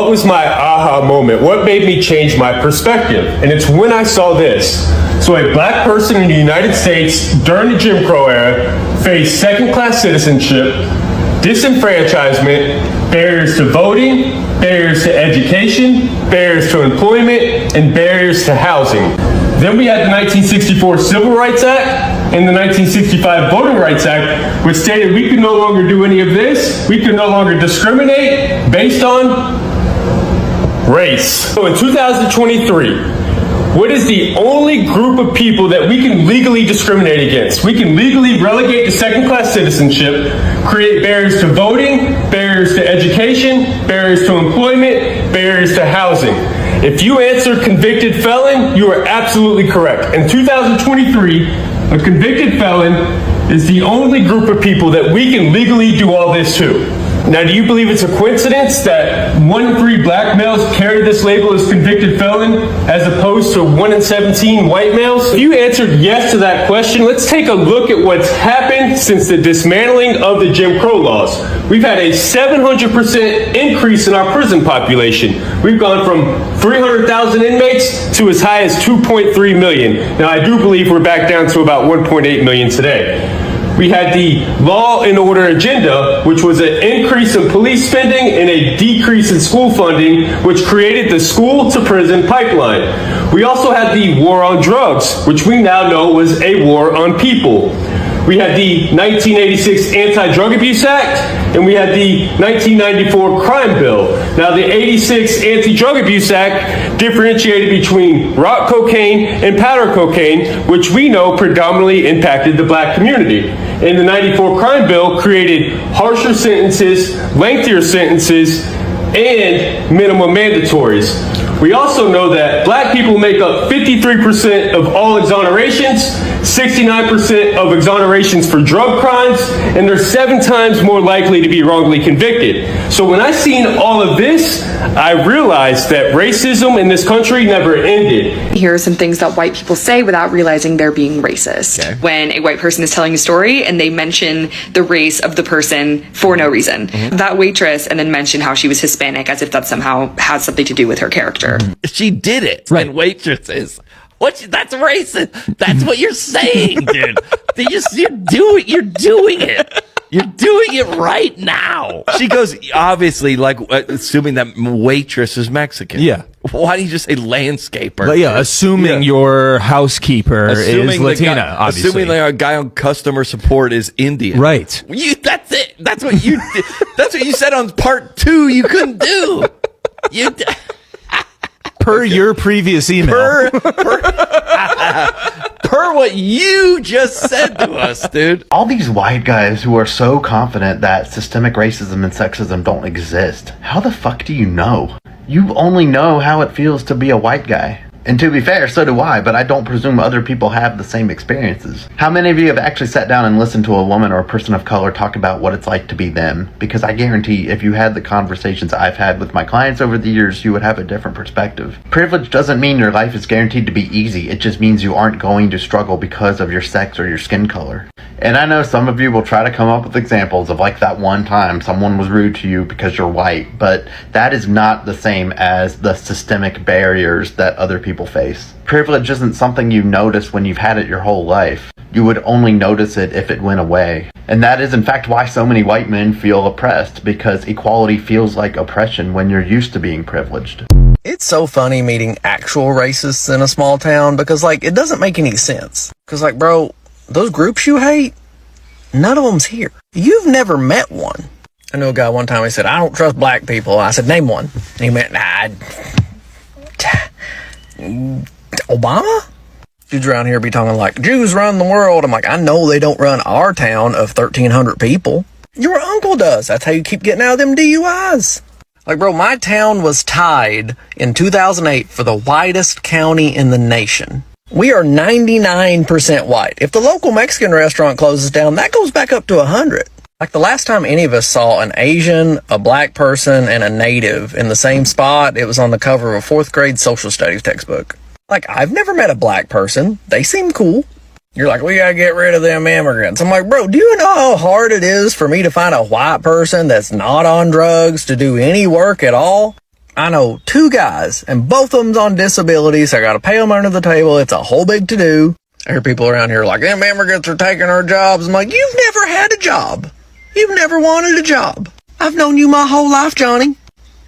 What was my aha moment? What made me change my perspective? And it's when I saw this. So a black person in the United States during the Jim Crow era faced second-class citizenship, disenfranchisement, barriers to voting, barriers to education, barriers to employment, and barriers to housing. Then we had the 1964 Civil Rights Act and the 1965 Voting Rights Act, which stated we could no longer do any of this. We could no longer discriminate based on race. So in 2023, what is the only group of people that we can legally discriminate against? We can legally relegate to second-class citizenship, create barriers to voting, barriers to education, barriers to employment, barriers to housing. If you answer convicted felon, you are absolutely correct. In 2023, a convicted felon is the only group of people that we can legally do all this to. Now, do you believe it's a coincidence that 1 in 3 black males carry this label as convicted felon as opposed to 1 in 17 white males? If you answered yes to that question, let's take a look at what's happened since the dismantling of the Jim Crow laws. We've had a 700% increase in our prison population. We've gone from 300,000 inmates to as high as 2.3 million. Now, I do believe we're back down to about 1.8 million today. We had the law and order agenda, which was an increase in police spending and a decrease in school funding, which created the school to prison pipeline. We also had the war on drugs, which we now know was a war on people. We had the 1986 Anti-Drug Abuse Act, and we had the 1994 Crime Bill. Now, the 86 Anti-Drug Abuse Act differentiated between rock cocaine and powder cocaine, which we know predominantly impacted the black community. And the 94 Crime Bill created harsher sentences, lengthier sentences, and minimum mandatories. We also know that black people make up 53% of all exonerations, 69% of exonerations for drug crimes, and they're 7 times more likely to be wrongly convicted. So when I seen all of this, I realized that racism in this country never ended. Here are some things that white people say without realizing they're being racist. Okay. When a white person is telling a story and they mention the race of the person for no reason. Mm-hmm. That waitress, and then mention how she was Hispanic as if that somehow has something to do with her character. She did it. Right. And waitresses. That's racist. That's what you're saying, dude. You're doing it. You're doing it right now. She goes, obviously, like, assuming that waitress is Mexican. Yeah. Why don't you just say landscaper? But yeah, assuming your housekeeper is Latina, obviously. Assuming the guy on customer support is Indian. Right. That's it. That's what you did. That's what you said on part 2 you couldn't do. Per your previous email. Per what you just said to us, dude. All these white guys who are so confident that systemic racism and sexism don't exist, how the fuck do you know? You only know how it feels to be a white guy. And to be fair, so do I, but I don't presume other people have the same experiences. How many of you have actually sat down and listened to a woman or a person of color talk about what it's like to be them? Because I guarantee if you had the conversations I've had with my clients over the years, you would have a different perspective. Privilege doesn't mean your life is guaranteed to be easy. It just means you aren't going to struggle because of your sex or your skin color. And I know some of you will try to come up with examples of like that one time someone was rude to you because you're white, but that is not the same as the systemic barriers that other people face. Privilege isn't something you notice when you've had it your whole life. You would only notice it if it went away. And that is in fact why so many white men feel oppressed, because equality feels like oppression when you're used to being privileged. It's so funny meeting actual racists in a small town because, like, it doesn't make any sense. Because, like, bro, those groups you hate, none of them's here. You've never met one. I know a guy one time, he said, I don't trust black people. I said, name one. And he went, Obama? Dudes around here be talking like, Jews run the world. I'm like, I know they don't run our town of 1,300 people. Your uncle does. That's how you keep getting out of them DUIs. Like, bro, my town was tied in 2008 for the whitest county in the nation. We are 99% white. If the local Mexican restaurant closes down, that goes back up to 100. Like, the last time any of us saw an Asian, a black person, and a native in the same spot, it was on the cover of a 4th grade social studies textbook. Like, I've never met a black person. They seem cool. You're like, we gotta get rid of them immigrants. I'm like, bro, do you know how hard it is for me to find a white person that's not on drugs to do any work at all? I know 2 guys, and both of them's on disability, so I gotta pay them under the table. It's a whole big to-do. I hear people around here like, them immigrants are taking our jobs. I'm like, you've never had a job. You've never wanted a job. I've known you my whole life, Johnny.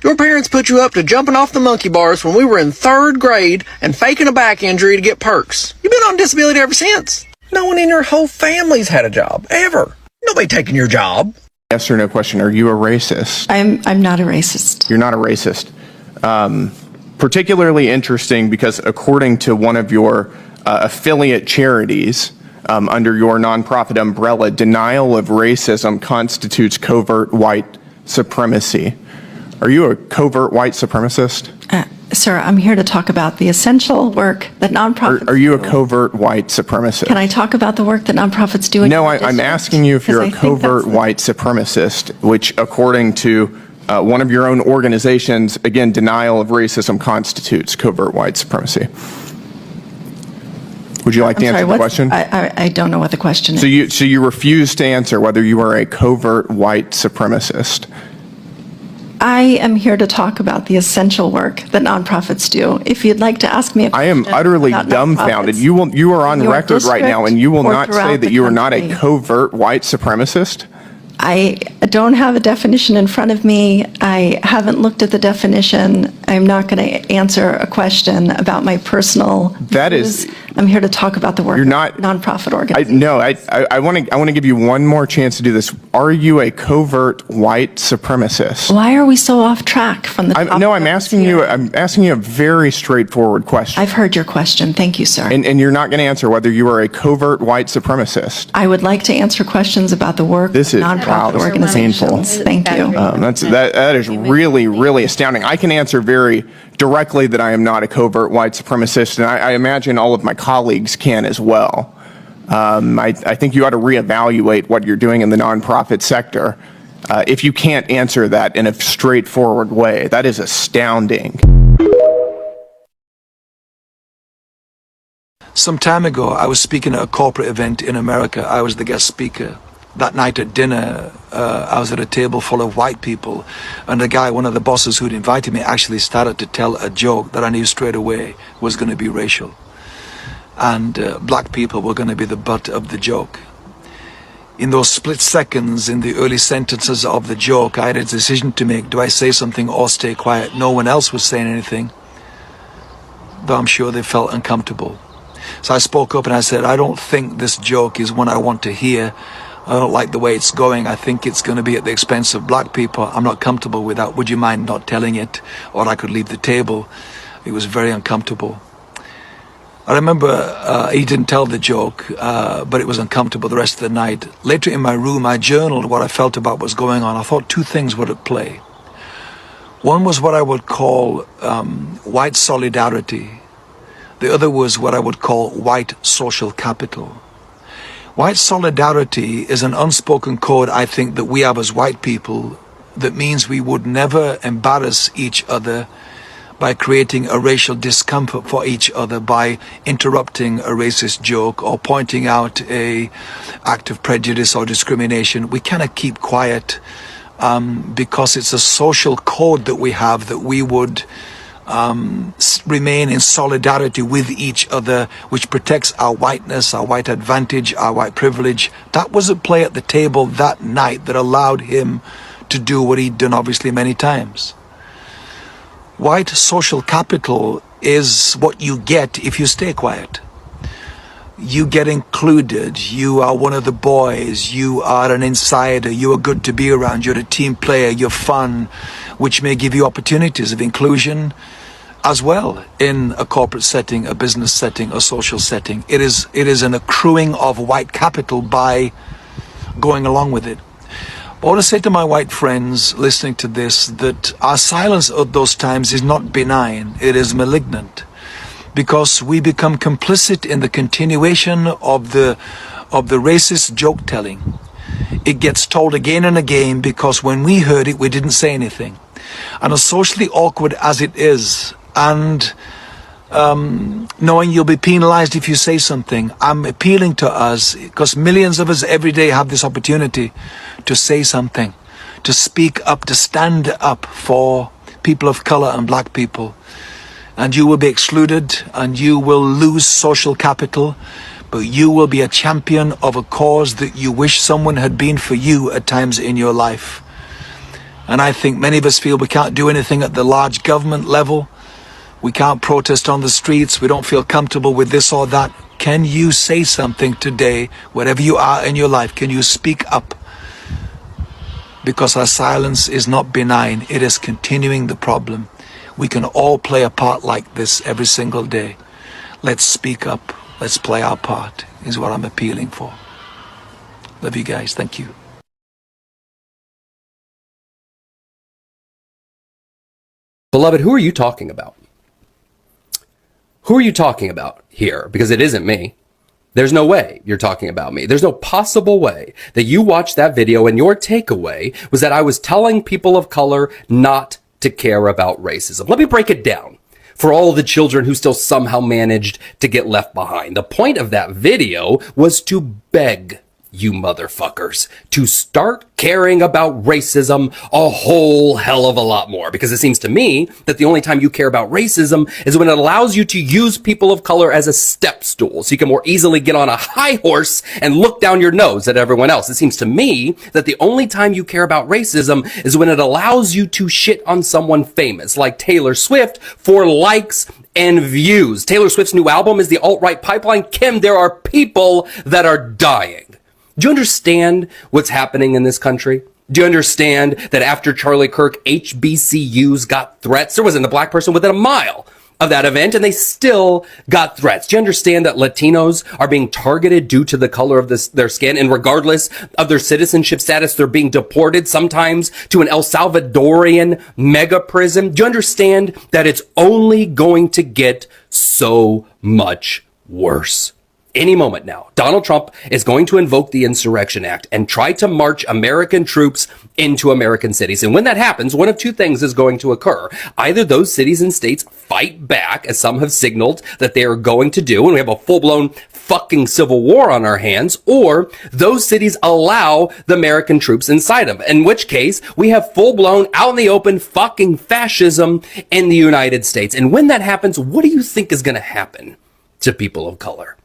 Your parents put you up to jumping off the monkey bars when we were in 3rd grade and faking a back injury to get perks. You've been on disability ever since. No one in your whole family's had a job, ever. Nobody taking your job. Yes or no question. Are you a racist? I'm not a racist. You're not a racist. Particularly interesting because according to one of your affiliate charities under your nonprofit umbrella, denial of racism constitutes covert white supremacy. Are you a covert white supremacist? Sir, I'm here to talk about the essential work that nonprofits Are you a do. covert white supremacist? Can I talk about the work that nonprofits do in No, your I'm district? asking you if you're a Because I think covert that's the- white supremacist, which according to one of your own organizations, again, denial of racism constitutes covert white supremacy. Would you like to I'm answer sorry, the what's- question? I don't know what the question So is. you refuse to answer whether you are a covert white supremacist. I am here to talk about the essential work that nonprofits do. If you'd like to ask me a I am question utterly about dumbfounded. nonprofits You are on in your record right now, district and you will or not say throughout that the you are not a country. covert white supremacist. I don't have a definition in front of me. I haven't looked at the definition. I'm not going to answer a question about my personal That is- views. I'm here to talk about the work You're of not- nonprofit I organizations. want to give you one more chance to do this. Are you a covert white supremacist? Why are we so off track from the topic? No, I'm of this asking you. hearing? I'm asking you a very straightforward question, I've heard your question. Thank you, sir. and you're not going to answer whether you are a covert white supremacist. I would like to answer questions about the work This of is- wow, nonprofit this is organizations. Thank you. That is really, really astounding. I can answer very directly that I am not a covert white supremacist, and I imagine all of my colleagues can as well. I think you ought to reevaluate what you're doing in the nonprofit sector if you can't answer that in a straightforward way. That is astounding. Some time ago, I was speaking at a corporate event in America. I was the guest speaker. That night at dinner, I was at a table full of white people, and the guy, one of the bosses who'd invited me, actually started to tell a joke that I knew straight away was going to be racial. And black people were going to be the butt of the joke. In those split seconds in the early sentences of the joke, I had a decision to make. Do I say something or stay quiet? No one else was saying anything, though I'm sure they felt uncomfortable. So I spoke up and I said, I don't think this joke is one I want to hear. I don't like the way it's going. I think it's going to be at the expense of black people. I'm not comfortable with that. Would you mind not telling it? Or I could leave the table. It was very uncomfortable. I remember he didn't tell the joke, but it was uncomfortable the rest of the night. Later in my room, I journaled what I felt about what was going on. I thought 2 things were at play. One was what I would call white solidarity. The other was what I would call white social capital. White solidarity is an unspoken code, I think, that we have as white people that means we would never embarrass each other by creating a racial discomfort for each other, by interrupting a racist joke or pointing out a act of prejudice or discrimination. We cannot keep quiet because it's a social code that we have that we would remain in solidarity with each other, which protects our whiteness, our white advantage, our white privilege. That was at play at the table that night that allowed him to do what he'd done obviously many times. White social capital is what you get if you stay quiet. You get included, you are one of the boys, you are an insider, you are good to be around, you're a team player, you're fun, which may give you opportunities of inclusion as well in a corporate setting, a business setting, a social setting. It is an accruing of white capital by going along with it. I want to say to my white friends listening to this that our silence at those times is not benign, it is malignant. Because we become complicit in the continuation of the racist joke telling. It gets told again and again because when we heard it, we didn't say anything. And as socially awkward as it is, and knowing you'll be penalized if you say something, I'm appealing to us because millions of us every day have this opportunity to say something, to speak up, to stand up for people of color and black people. And you will be excluded and you will lose social capital, but you will be a champion of a cause that you wish someone had been for you at times in your life. And I think many of us feel we can't do anything at the large government level. We can't protest on the streets. We don't feel comfortable with this or that. Can you say something today, wherever you are in your life? Can you speak up? Because our silence is not benign. It is continuing the problem. We can all play a part like this every single day. Let's speak up. Let's play our part, is what I'm appealing for. Love you guys. Thank you. Beloved, who are you talking about? Who are you talking about here? Because it isn't me. There's no way you're talking about me. There's no possible way that you watched that video and your takeaway was that I was telling people of color not to care about racism. Let me break it down for all the children who still somehow managed to get left behind. The point of that video was to beg you motherfuckers to start caring about racism a whole hell of a lot more, because it seems to me that the only time you care about racism is when it allows you to use people of color as a step stool so you can more easily get on a high horse and look down your nose at everyone else. It seems to me that the only time you care about racism is when it allows you to shit on someone famous like Taylor Swift for likes and views. Taylor Swift's new album is the alt-right pipeline. Kim, there are people that are dying. Do you understand what's happening in this country? Do you understand that after Charlie Kirk, HBCUs got threats? There wasn't a black person within a mile of that event, and they still got threats. Do you understand that Latinos are being targeted due to the color of their skin, and regardless of their citizenship status, they're being deported sometimes to an El Salvadorian mega prison? Do you understand that it's only going to get so much worse? Any moment now, Donald Trump is going to invoke the Insurrection Act and try to march American troops into American cities. And when that happens, one of two things is going to occur. Either those cities and states fight back, as some have signaled that they are going to do, and we have a full-blown fucking civil war on our hands, or those cities allow the American troops inside them, in which case we have full-blown, out in the open fucking fascism in the United States. And when that happens, what do you think is going to happen to people of color?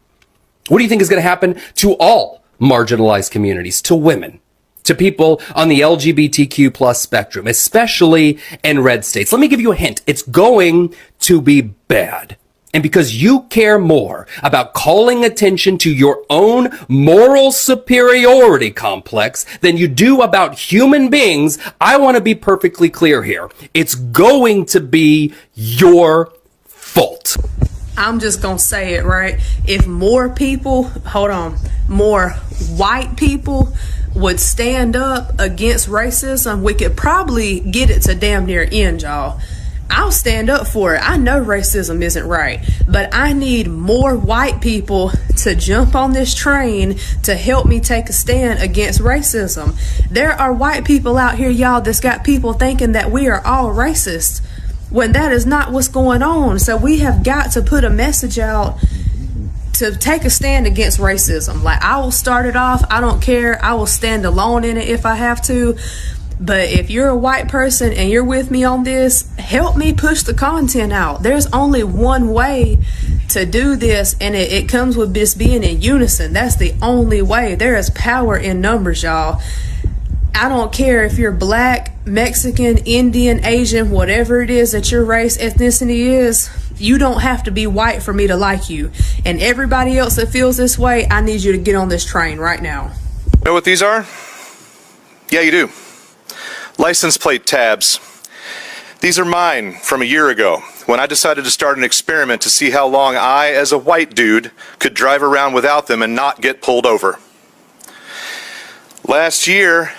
What do you think is going to happen to all marginalized communities, to women, to people on the LGBTQ plus spectrum, especially in red states? Let me give you a hint. It's going to be bad. And because you care more about calling attention to your own moral superiority complex than you do about human beings, I want to be perfectly clear here. It's going to be your fault. I'm just gonna say it, right? If more people, more white people would stand up against racism, we could probably get it to damn near end, y'all. I'll stand up for it. I know racism isn't right, but I need more white people to jump on this train to help me take a stand against racism. There are white people out here, y'all, that's got people thinking that we are all racist, when that is not what's going on. So we have got to put a message out to take a stand against racism. Like, I will start it off. I don't care. I will stand alone in it if I have to. But if you're a white person and you're with me on this, help me push the content out. There's only one way to do this, and it comes with this being in unison. That's the only way. There is power in numbers, y'all. I don't care if you're black, Mexican, Indian, Asian, whatever it is that your race, ethnicity is, you don't have to be white for me to like you. And everybody else that feels this way, I need you to get on this train right now. Know what these are? Yeah, you do. License plate tabs. These are mine from a year ago when I decided to start an experiment to see how long I, as a white dude, could drive around without them and not get pulled over. Last year,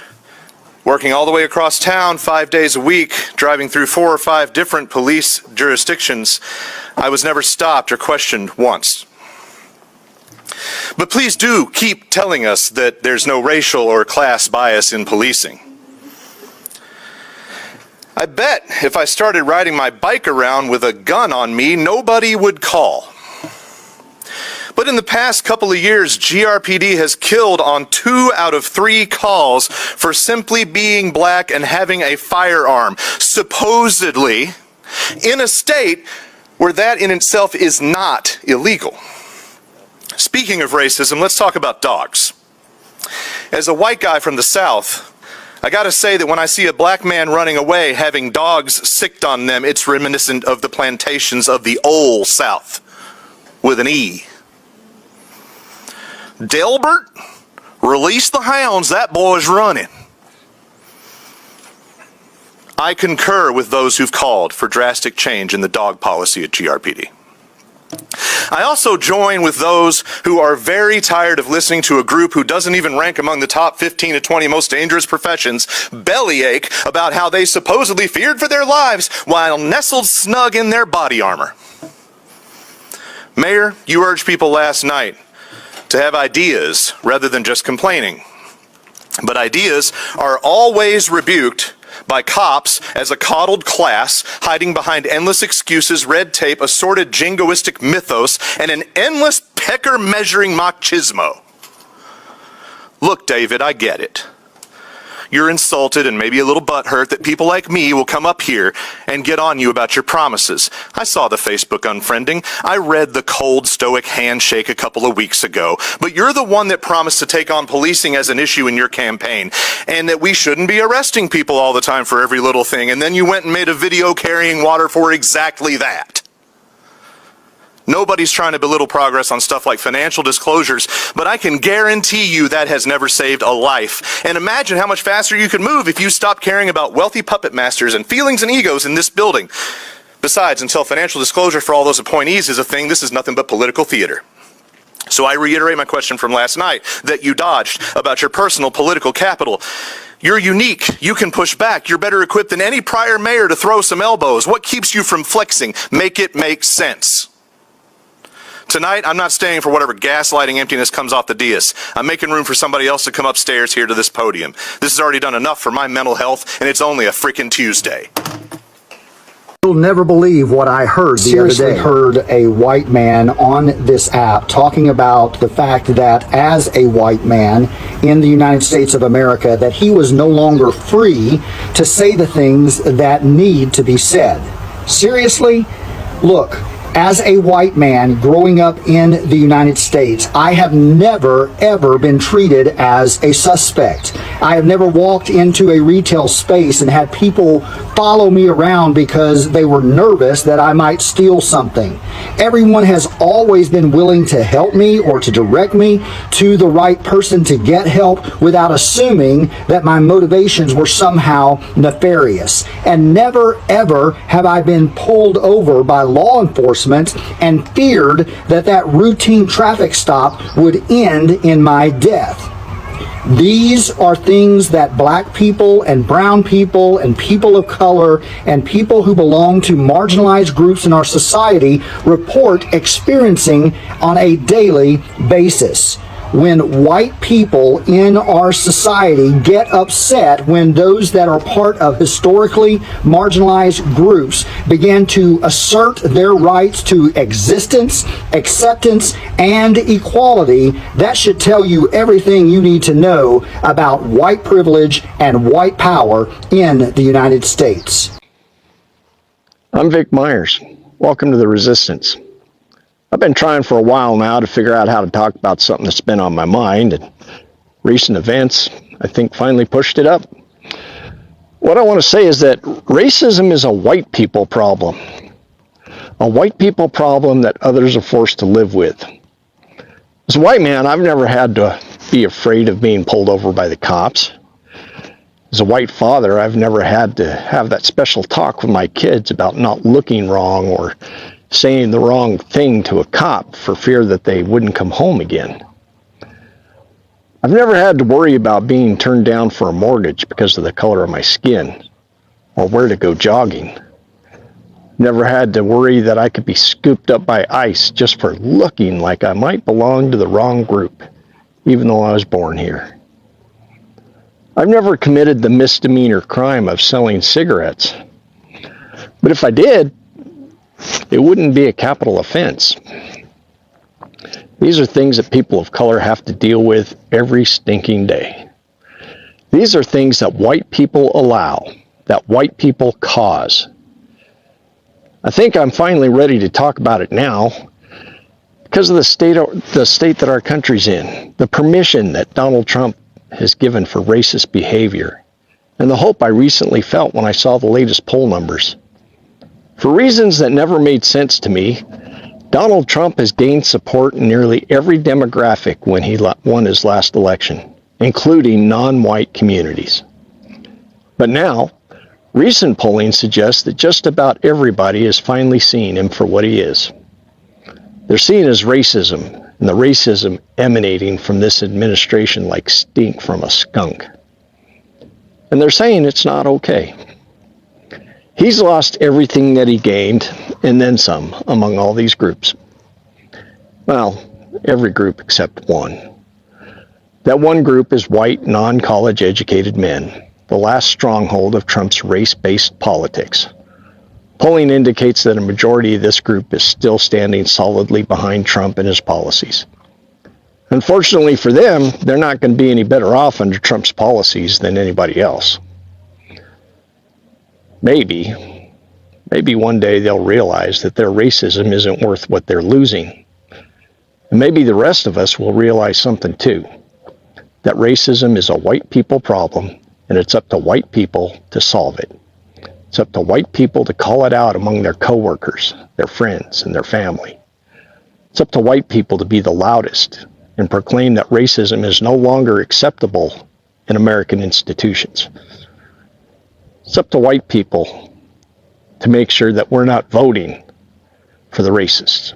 working all the way across town 5 days a week, driving through 4 or 5 different police jurisdictions, I was never stopped or questioned once. But please do keep telling us that there's no racial or class bias in policing. I bet if I started riding my bike around with a gun on me, nobody would call. But in the past couple of years, GRPD has killed on 2 out of 3 calls for simply being black and having a firearm, supposedly in a state where that in itself is not illegal. Speaking of racism, let's talk about dogs. As a white guy from the South, I gotta say that when I see a black man running away having dogs sicked on them, it's reminiscent of the plantations of the old South, with an E. Delbert, release the hounds, that boy's running. I concur with those who've called for drastic change in the dog policy at GRPD. I also join with those who are very tired of listening to a group who doesn't even rank among the top 15 to 20 most dangerous professions bellyache about how they supposedly feared for their lives while nestled snug in their body armor. Mayor, you urged people last night to have ideas rather than just complaining. But ideas are always rebuked by cops as a coddled class hiding behind endless excuses, red tape, assorted jingoistic mythos, and an endless pecker measuring machismo. Look, David, I get it. You're insulted and maybe a little butthurt that people like me will come up here and get on you about your promises. I saw the Facebook unfriending. I read the cold, stoic handshake a couple of weeks ago. But you're the one that promised to take on policing as an issue in your campaign, and that we shouldn't be arresting people all the time for every little thing. And then you went and made a video carrying water for exactly that. Nobody's trying to belittle progress on stuff like financial disclosures, but I can guarantee you that has never saved a life. And imagine how much faster you could move if you stopped caring about wealthy puppet masters and feelings and egos in this building. Besides, until financial disclosure for all those appointees is a thing, this is nothing but political theater. So I reiterate my question from last night that you dodged about your personal political capital. You're unique. You can push back. You're better equipped than any prior mayor to throw some elbows. What keeps you from flexing? Make it make sense. Tonight, I'm not staying for whatever gaslighting emptiness comes off the dais. I'm making room for somebody else to come upstairs here to this podium. This has already done enough for my mental health, and it's only a freaking Tuesday. You'll never believe what I heard the other day. Heard a white man on this app talking about the fact that as a white man in the United States of America, that he was no longer free to say the things that need to be said. Seriously? Look, as a white man growing up in the United States, I have never, ever been treated as a suspect. I have never walked into a retail space and had people follow me around because they were nervous that I might steal something. Everyone has always been willing to help me or to direct me to the right person to get help without assuming that my motivations were somehow nefarious. And never, ever have I been pulled over by law enforcement and feared that that routine traffic stop would end in my death. These are things that black people and brown people and people of color and people who belong to marginalized groups in our society report experiencing on a daily basis. When white people in our society get upset when those that are part of historically marginalized groups begin to assert their rights to existence, acceptance, and equality, that should tell you everything you need to know about white privilege and white power in the United States. I'm Vic Myers. Welcome to the Resistance. I've been trying for a while now to figure out how to talk about something that's been on my mind, and recent events, I think, finally pushed it up. What I want to say is that racism is a white people problem. A white people problem that others are forced to live with. As a white man, I've never had to be afraid of being pulled over by the cops. As a white father, I've never had to have that special talk with my kids about not looking wrong or saying the wrong thing to a cop for fear that they wouldn't come home again. I've never had to worry about being turned down for a mortgage because of the color of my skin or where to go jogging. Never had to worry that I could be scooped up by ICE just for looking like I might belong to the wrong group, even though I was born here. I've never committed the misdemeanor crime of selling cigarettes. But if I did, it wouldn't be a capital offense. These are things that people of color have to deal with every stinking day. These are things that white people allow, that white people cause. I think I'm finally ready to talk about it now because of the state that our country's in, the permission that Donald Trump has given for racist behavior, and the hope I recently felt when I saw the latest poll numbers. For reasons that never made sense to me, Donald Trump has gained support in nearly every demographic when he won his last election, including non-white communities. But now, recent polling suggests that just about everybody is finally seeing him for what he is. They're seeing his racism, and the racism emanating from this administration like stink from a skunk. And they're saying it's not okay. He's lost everything that he gained, and then some, among all these groups. Well, every group except one. That one group is white, non-college educated men, the last stronghold of Trump's race-based politics. Polling indicates that a majority of this group is still standing solidly behind Trump and his policies. Unfortunately for them, they're not going to be any better off under Trump's policies than anybody else. Maybe one day they'll realize that their racism isn't worth what they're losing. And maybe the rest of us will realize something too, that racism is a white people problem, and it's up to white people to solve it. It's up to white people to call it out among their coworkers, their friends, and their family. It's up to white people to be the loudest and proclaim that racism is no longer acceptable in American institutions. It's up to white people to make sure that we're not voting for the racists.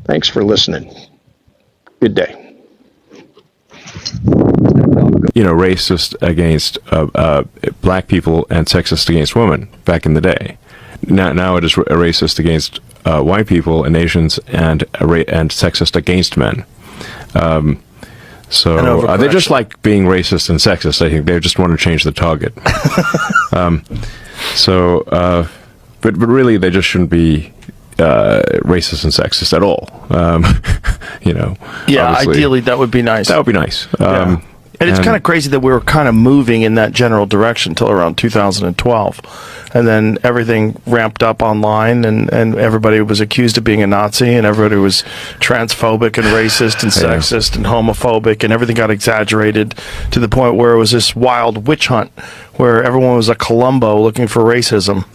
Thanks for listening. Good day. Racist against black people and sexist against women back in the day. Now it is racist against white people and Asians and sexist against men. So they just like being racist and sexist. I think they just want to change the target. But really, they just shouldn't be racist and sexist at all. Yeah, ideally that would be nice. That would be nice. And it's kind of crazy that we were kind of moving in that general direction until around 2012. And then everything ramped up online, and everybody was accused of being a Nazi, and everybody was transphobic and racist and sexist and homophobic, and everything got exaggerated to the point where it was this wild witch hunt where everyone was a Columbo looking for racism.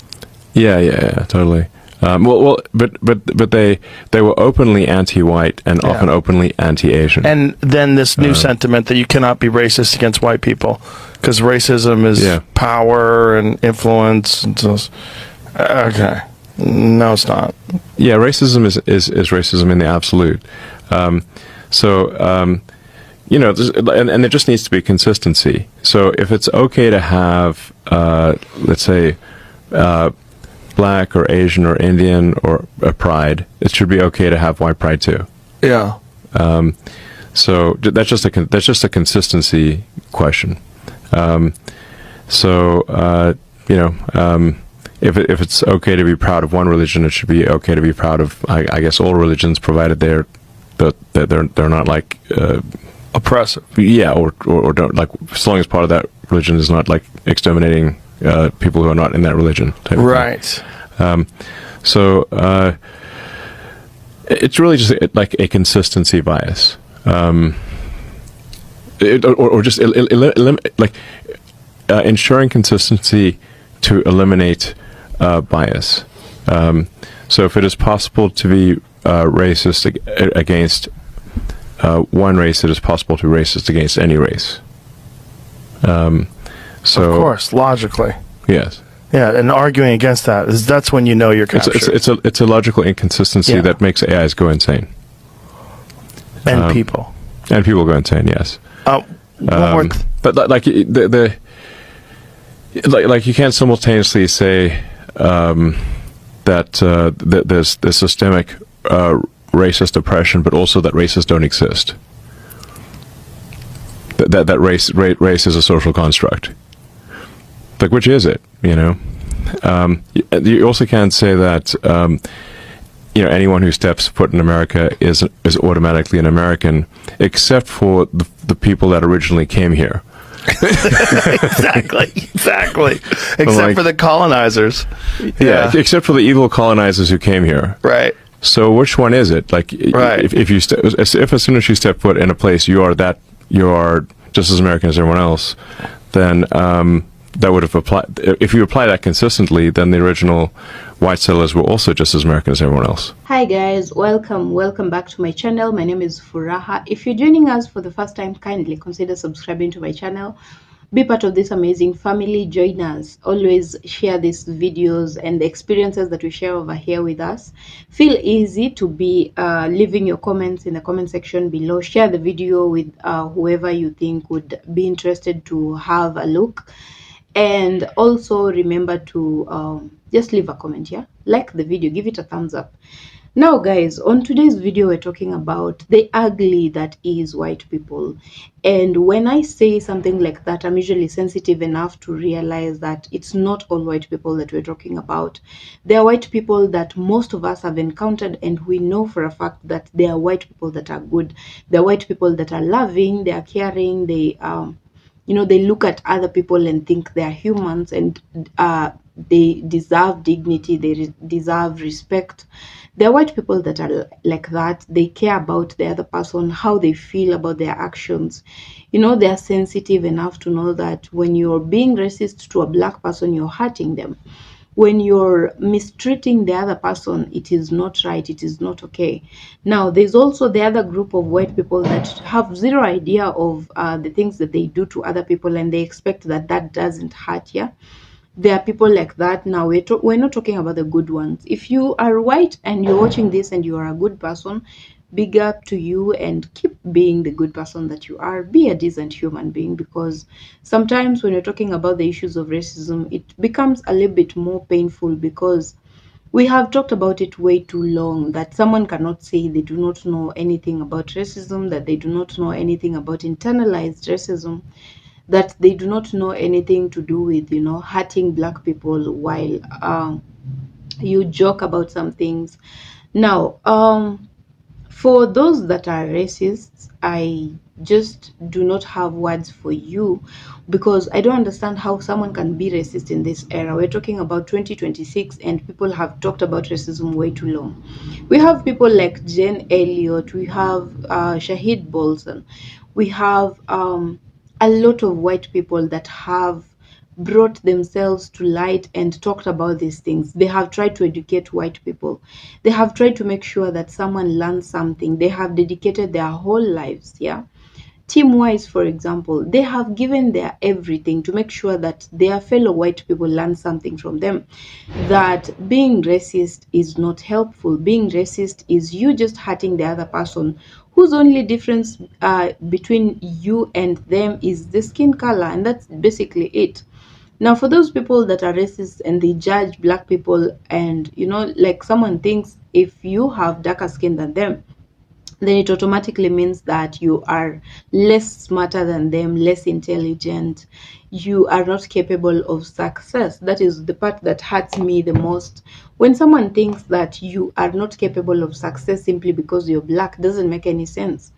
Yeah, totally. But they were openly anti-white and often openly anti-Asian. And then this new sentiment that you cannot be racist against white people because racism is power and influence. And so, okay, no, it's not. Yeah, racism is racism in the absolute. And there just needs to be consistency. So if it's okay to have, let's say, Black or Asian or Indian or pride, it should be okay to have white pride too. Yeah. So that's just a consistency question. If it's okay to be proud of one religion, it should be okay to be proud of, I guess, all religions, provided they're not like oppressive. Yeah, or don't, like, as long as part of that religion is not like exterminating people who are not in that religion. Right. It's really just like a consistency bias, ensuring consistency to eliminate bias. So if it is possible to be racist against one race, it is possible to be racist against any race. Of course, logically. Yes. Yeah, and arguing against that's when you know you're captured. It's a logical inconsistency that makes AIs go insane. And people. And people go insane, yes. But like you can't simultaneously say that there's systemic racist oppression, but also that races don't exist. That race is a social construct. Like, which is it? You also can't say that anyone who steps foot in America is automatically an American, except for the people that originally came here. Exactly. Except for the colonizers. Yeah, except for the evil colonizers who came here. Right. So which one is it? Like, right. if as soon as you step foot in a place, you are just as American as everyone else, then that would have applied. If you apply that consistently, then the original white settlers were also just as American as everyone else. Hi guys, welcome back to my channel. My name is Furaha. If you're joining us for the first time, kindly consider subscribing to my channel. Be part of this amazing family. Join us. Always share these videos and the experiences that we share over here with us. Feel easy to be leaving your comments in the comment section below. Share the video with whoever you think would be interested to have a look. And also remember to just leave a comment, yeah? Like the video, give it a thumbs up. Now guys, on today's video we're talking about the ugly that is white people. And when I say something like that, I'm usually sensitive enough to realize that it's not all white people that we're talking about. There are white people that most of us have encountered, and we know for a fact that there are white people that are good. There are white people that are loving, they are caring, they they look at other people and think they are humans, and they deserve dignity, they deserve respect. There are white people that are like that. They care about the other person, how they feel about their actions. They are sensitive enough to know that when you're being racist to a black person, you're hurting them. When you're mistreating the other person, it is not right, it is not okay. Now, there's also the other group of white people that have zero idea of the things that they do to other people, and they expect that that doesn't hurt, yeah? There are people like that. Now, we're not talking about the good ones. If you are white and you're watching this and you are a good person, big up to you, and keep being the good person that you are. Be a decent human being, because sometimes when you're talking about the issues of racism, it becomes a little bit more painful, because we have talked about it way too long, that someone cannot say they do not know anything about racism, that they do not know anything about internalized racism, that they do not know anything to do with, hurting black people, while you joke about some things. Now, for those that are racists, I just do not have words for you, because I don't understand how someone can be racist in this era. We're talking about 2026, and people have talked about racism way too long. We have people like Jen Elliott, we have Shahid Bolson, we have a lot of white people that have brought themselves to light and talked about these things. They have tried to educate white people. They have tried to make sure that someone learns something. They have dedicated their whole lives, yeah? Team Wise, for example, they have given their everything to make sure that their fellow white people learn something from them. That being racist is not helpful. Being racist is you just hurting the other person, whose only difference between you and them is the skin color, and that's basically it. Now, for those people that are racist and they judge black people, and like someone thinks if you have darker skin than them, then it automatically means that you are less smarter than them, less intelligent, you are not capable of success. That is the part that hurts me the most. When someone thinks that you are not capable of success simply because you're black, doesn't make any sense.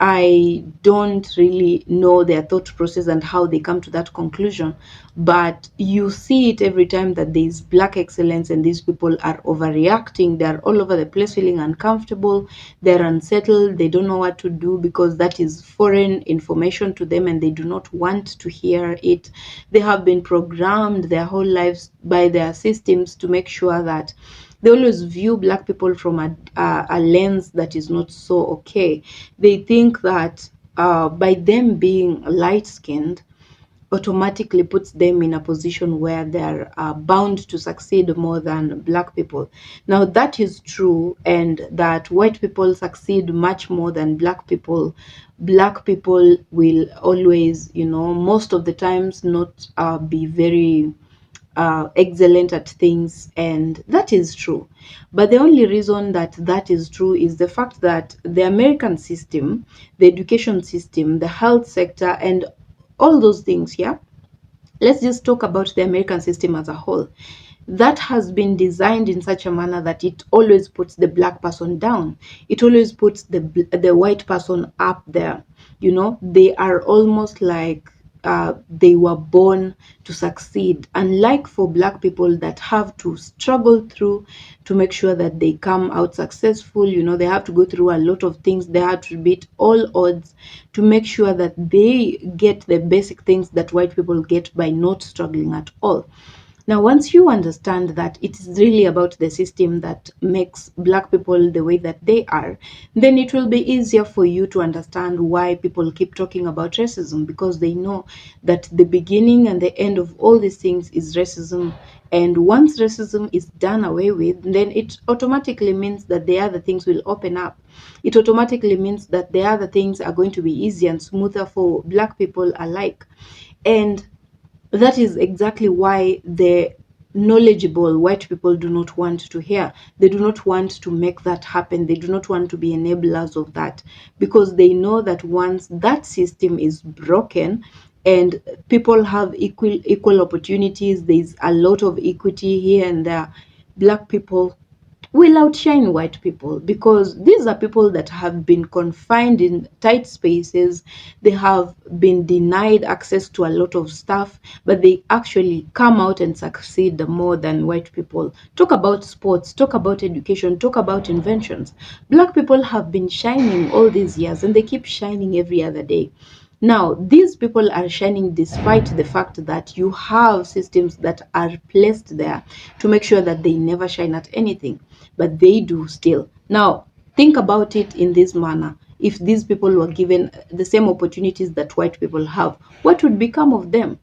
I don't really know their thought process and how they come to that conclusion, but you see it every time that there is black excellence and these people are overreacting. They're all over the place feeling uncomfortable, they're unsettled, they don't know what to do because that is foreign information to them and they do not want to hear it. They have been programmed their whole lives by their systems to make sure that they always view black people from a lens that is not so okay. They think that by them being light-skinned automatically puts them in a position where they're bound to succeed more than black people. Now, that is true, and that white people succeed much more than black people. Black people will always, most of the times not be very excellent at things, and that is true. But the only reason that that is true is the fact that the American system, the education system, the health sector, and all those things, yeah? Let's just talk about the American system as a whole. that has been designed in such a manner that it always puts the black person down. It always puts the white person up there. You know, they are almost like they were born to succeed, unlike for black people that have to struggle through to make sure that they come out successful. You know, they have to go through a lot of things. They have to beat all odds to make sure that they get the basic things that white people get by not struggling at all. Now, once you understand that it is really about the system that makes black people the way that they are, then it will be easier for you to understand why people keep talking about racism, because they know that the beginning and the end of all these things is racism. And once racism is done away with, then it automatically means that the other things will open up. It automatically means that the other things are going to be easier and smoother for black people alike. And that is exactly why the knowledgeable white people do not want to hear. They do not want to make that happen. They do not want to be enablers of that, because they know that once that system is broken and people have equal opportunities, there's a lot of equity here and there, black people will outshine white people, because these are people that have been confined in tight spaces. They have been denied access to a lot of stuff, but they actually come out and succeed more than white people. Talk about sports, talk about education, talk about inventions. Black people have been shining all these years, and they keep shining every other day. Now, these people are shining despite the fact that you have systems that are placed there to make sure that they never shine at anything, but they do still. Now, think about it in this manner. If these people were given the same opportunities that white people have, what would become of them?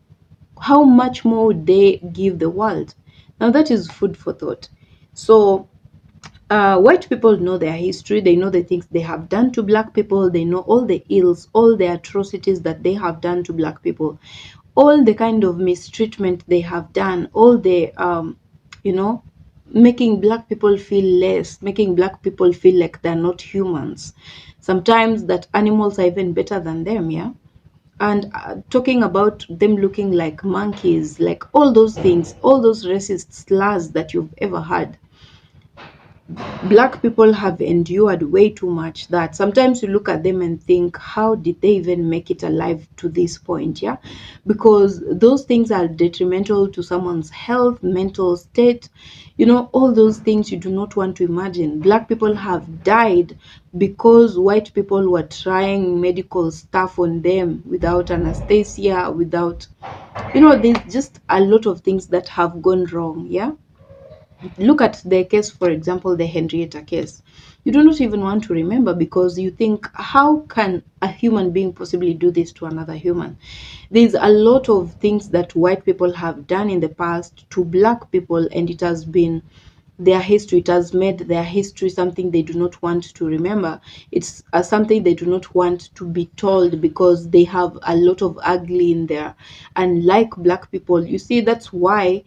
How much more would they give the world? Now, that is food for thought. So, white people know their history. They know the things they have done to black people. They know all the ills, all the atrocities that they have done to black people, all the kind of mistreatment they have done, all the, you know, making black people feel less, making black people feel like they're not humans. Sometimes that animals are even better than them, yeah? And talking about them looking like monkeys, like all those things, all those racist slurs that you've ever had. Black people have endured way too much that sometimes you look at them and think, how did they even make it alive to this point? Yeah, because those things are detrimental to someone's health, mental state, you know, all those things you do not want to imagine. Black people have died because white people were trying medical stuff on them without anesthesia, without, you know, there's just a lot of things that have gone wrong. Yeah. Look at the case, for example, the Henrietta case. You do not even want to remember, because you think, how can a human being possibly do this to another human? There's a lot of things that white people have done in the past to black people, and it has been their history. It has made their history something they do not want to remember. It's something they do not want to be told, because they have a lot of ugly in there. And like black people, you see, that's why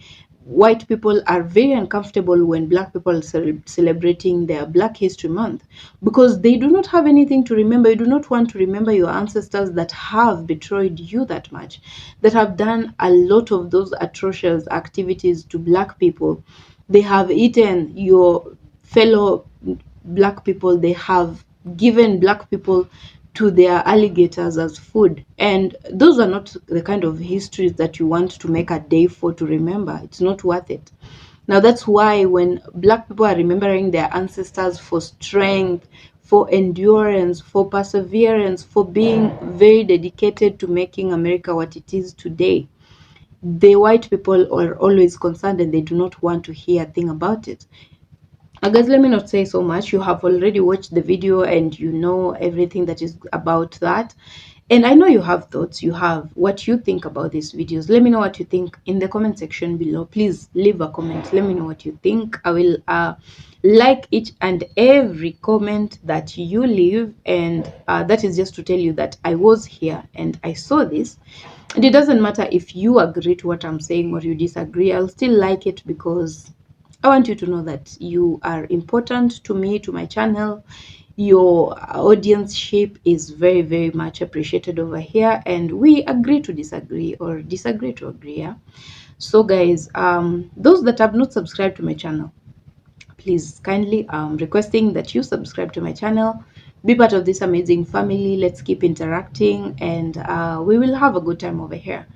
white people are very uncomfortable when black people are celebrating their Black History Month, because they do not have anything to remember. You do not want to remember your ancestors that have betrayed you that much, that have done a lot of those atrocious activities to black people. They have eaten your fellow black people. They have given black people to their alligators as food. And those are not the kind of histories that you want to make a day for to remember. It's not worth it. Now, that's why when black people are remembering their ancestors for strength, for endurance, for perseverance, for being very dedicated to making America what it is today, the white people are always concerned, and they do not want to hear a thing about it. Guys, let me not say so much. You have already watched the video and you know everything that is about that. And I know you have thoughts, you have what you think about these videos. Let me know what you think in the comment section below. Please leave a comment. Let me know what you think. I will like each and every comment that you leave. And that is just to tell you that I was here and I saw this. And it doesn't matter if you agree to what I'm saying or you disagree. I'll still like it, because I want you to know that you are important to me, to my channel. Your audienceship is very, very much appreciated over here, and we agree to disagree or disagree to agree. Yeah? So guys, those that have not subscribed to my channel, please kindly requesting that you subscribe to my channel, be part of this amazing family. Let's keep interacting, and we will have a good time over here.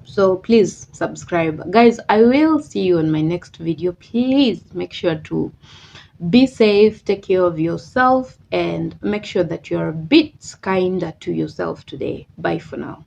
So please subscribe guys. I will see you on my next video. Please make sure to be safe, take care of yourself, and make sure that you're a bit kinder to yourself today. Bye for now.